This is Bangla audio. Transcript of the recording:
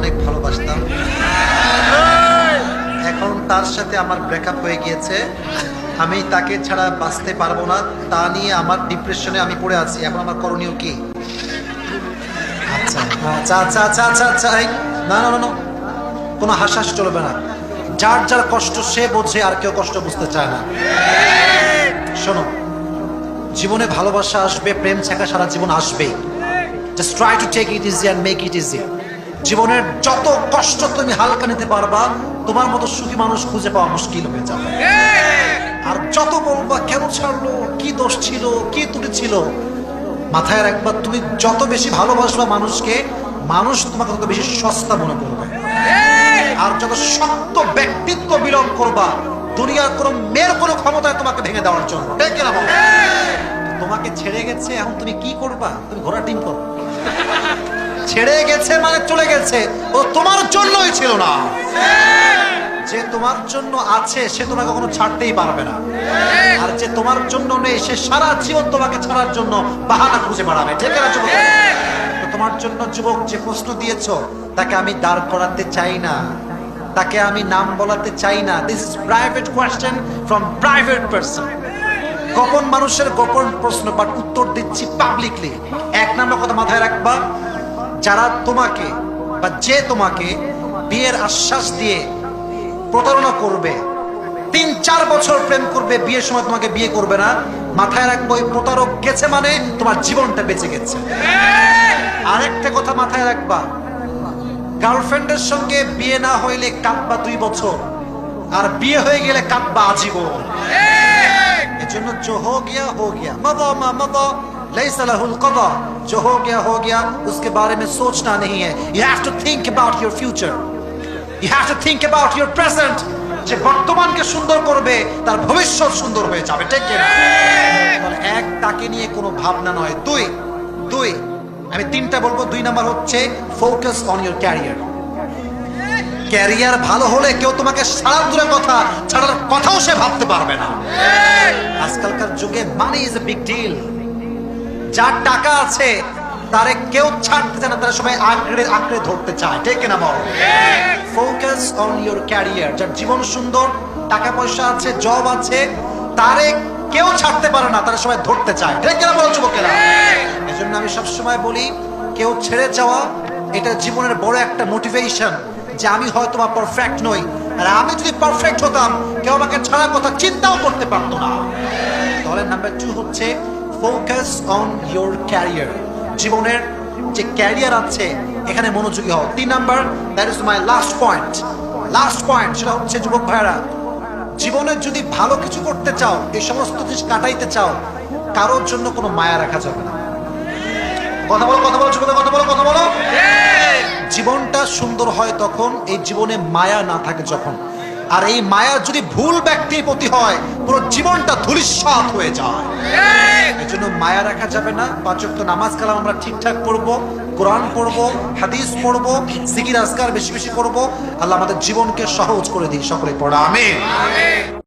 অনেক ভালোবাসতাম, এখন তার সাথে আমার ব্রেকআপ হয়ে গিয়েছে। আমি তাকে ছাড়া বাঁচতে পারবো না, তা নিয়ে আমার ডিপ্রেশনে আমি পড়ে আছি। এখন আমার করণীয় কি? আচ্ছা আচ্ছা আচ্ছা আচ্ছা আচ্ছা আচ্ছা না না না, কোনো হাসাহাস চলবে না। যার যার কষ্ট সে বোঝে, আর কেউ কষ্ট বুঝতে চায় না। শোনো, জীবনে ভালোবাসা আসবে, প্রেম ছাকা সারা জীবন আসবে। Just try to take it easy and make it easy. জীবনের যত কষ্ট তুমি হালকা নিতে পারবা, তোমার মতো সুখী মানুষ খুঁজে পাওয়া মুশকিল হয়ে যাবে। আর যত বলবা কেন ছাড়লো, কি দোষ ছিল, কি ত্রুটি ছিল, মাথায় রাখবা তুমি যত বেশি ভালোবাসবা মানুষকে, মানুষ তোমাকে তত বেশি সস্তা মনে করবে। আর যত শক্ত ব্যক্তিত্ব বিলম্ব করবা, দুনিয়ার কোনো মেয়ের কোনো ক্ষমতায় তোমাকে ভেঙে দেওয়ার জন্য। ঠিক না বল? তোমাকে ছেড়ে গেছে, এখন তুমি কি করবা? তুমি ঘোড়া টিম করো। ছেড়ে গেছে মানে চলে গেছে, ও তোমার জন্যই ছিল না। যে তোমার জন্য আছে সে তোমাকে কখনো ছাড়তেই পারবে না, আর যে তোমার জন্য নেই সে সারা জীবন তোমাকে ছাড়ার জন্য বাহানা খুঁজে বেড়াবে। ঠিক না যুবক? তো তোমার জন্য যুবক যে প্রশ্ন দিয়েছো, তাকে আমি দাঁড় করাতে চাই না, তাকে আমি নাম বলাতে চাই না। This is private question from private person. গোপন মানুষের গোপন প্রশ্ন, বাট উত্তর দিচ্ছি পাবলিকলি। এক নম্বর কথা মাথায় রাখবা, যারা তোমাকে বা যে তোমাকে বিয়ের আশ্বাস দিয়ে প্রতারণা করবে, ৩-৪ বছর প্রেম করবে, বিয়ের সময় তোমাকে বিয়ে করবে না, মাথায় রাখবো ওই প্রতারক গেছে মানে তোমার জীবনটা বেঁচে গেছে। আরেকটা কথা মাথায় রাখবা, গার্লফ্রেন্ডের সঙ্গে বিয়ে না হইলে কাঁদবা 2 বছর, আর বিয়ে হয়ে গেলে কাঁদবা আজীবন। এজন্য जो हो गया मदा मा मदा लैसा लहुल कदा, जो हो गया उसके बारे में सोचना नहीं है। You have to think about your future, you have to think about your present। যে বর্তমানকে সুন্দর করবে তার ভবিষ্যৎ সুন্দর হয়ে যাবে। ঠিক কি না? তাহলে এক, তাকে নিয়ে কোনো ভাবনা নয়। দুই আমি 3টা বলবো। 2 নাম্বার হচ্ছে focus on your career. Career ভালো হলে কেউ তোমাকে ছাড়ার দূরের কথা, ছাড়ার কথাও সে ভাবতে পারবে না। আজকালকার যুগে money is a big deal. যার টাকা আছে তারে কেউ ছাড়তে চায় না, তারা সবাই আঁকড়ে ধরতে চায়। ঠিক না বল? Focus on your career. যার জীবন সুন্দর, টাকা পয়সা আছে, জব আছে, তারে কেউ ছাড়তে পারে না, তারা সবাই ধরতে চায়। ঠিক না বল যুবকেরা? এজন্য আমি সবসময় বলি, কেউ ছেড়ে যাওয়া এটা জীবনের বড় একটা মোটিভেশন, যে আমি হয়তো বা পারফেক্ট নই, আর আমি যদি পারফেক্ট হতাম কেউ আমাকে ছাড়ার কথা চিন্তাও করতে পারতো না। তাহলে নাম্বার 2 হচ্ছে ফোকাস অন ইউর ক্যারিয়ার। জীবনের যে ক্যারিয়ার আছে এখানে মনোযোগী হও। 3 number, that is my last point, সেটা হচ্ছে যুবক ভাইরা, জীবনে যদি ভালো কিছু করতে চাও, এই সমস্ত কিছু কাটাইতে চাও, কারোর জন্য কোনো মায়া রাখা যাবে না। কথা বলো যুবক, কথা বলো। জীবনটা সুন্দর হয় তখন, এই জীবনে মায়া না থাকে যখন। আর এই মায়া যদি ভুল ব্যক্তির প্রতি হয়, পুরো জীবনটা ধূলিসাৎ হয়ে যায়। এজন্য মায়া রাখা যাবে না। 5 ওয়াক্ত নামাজ কালাম আমরা ঠিকঠাক পড়বো, কোরআন পড়বো, হাদিস পড়বো, জিকির আজকার বেশি বেশি করবো। আল্লাহ আমাদের জীবনকে সহজ করে দিই। সকলে পড়া আমিন।